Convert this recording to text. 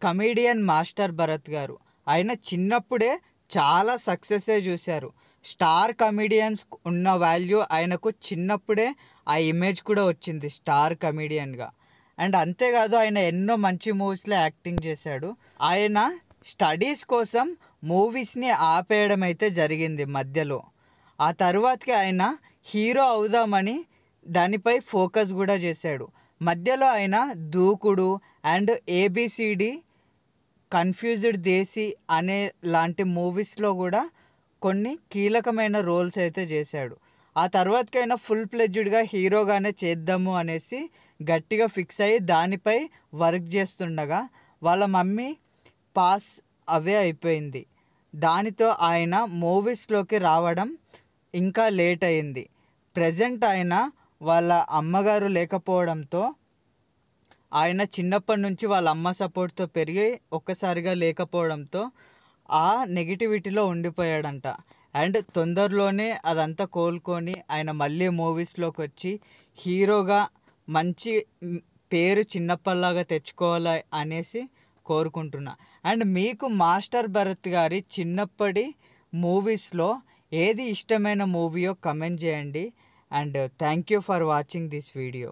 Comedian master Bharat గారు. ఆయన చిన్నప్పుడే చాలా సక్సెస్సే చూశారు. స్టార్ కమీడియన్స్ ఉన్న వాల్యూ ఆయనకు చిన్నప్పుడే ఆ ఇమేజ్ కూడా వచ్చింది స్టార్ కమీడియన్గా. అండ్ అంతేకాదు ఆయన ఎన్నో మంచి మూవీస్లో యాక్టింగ్ చేశాడు. ఆయన స్టడీస్ కోసం మూవీస్ని ఆపేయడం అయితే జరిగింది మధ్యలో. ఆ తర్వాతకి ఆయన హీరో అవుదామని దానిపై ఫోకస్ కూడా చేశాడు. మధ్యలో ఆయన దూకుడు అండ్ ఏబిసిడి, కన్ఫ్యూజ్డ్ దేశీ అనే లాంటి మూవీస్లో కూడా కొన్ని కీలకమైన రోల్స్ అయితే చేశాడు. ఆ తర్వాతకైనా ఫుల్ ప్లెడ్జ్డ్గా హీరోగానే చేద్దాము అనేసి గట్టిగా ఫిక్స్ అయ్యి దానిపై వర్క్ చేస్తుండగా వాళ్ళ మమ్మీ పాస్ అవే అయిపోయింది. దానితో ఆయన మూవీస్లోకి రావడం ఇంకా లేట్ అయింది. ప్రజెంట్ ఆయన వాళ్ళ అమ్మగారు లేకపోవడంతో ఆయన చిన్నప్పటి నుంచి వాళ్ళ అమ్మ సపోర్ట్తో పెరిగి ఒక్కసారిగా లేకపోవడంతో ఆ నెగిటివిటీలో ఉండిపోయాడంట. అండ్ తొందరలోనే అదంతా కోలుకొని ఆయన మళ్ళీ మూవీస్లోకి వచ్చి హీరోగా మంచి పేరు చిన్నప్పటిలాగా తెచ్చుకోవాలి అనేసి కోరుకుంటున్నా. అండ్ మీకు మాస్టర్ భరత్ గారి చిన్నప్పటి మూవీస్లో ఏది ఇష్టమైన మూవీయో కమెంట్ చేయండి. And thank you for watching this video.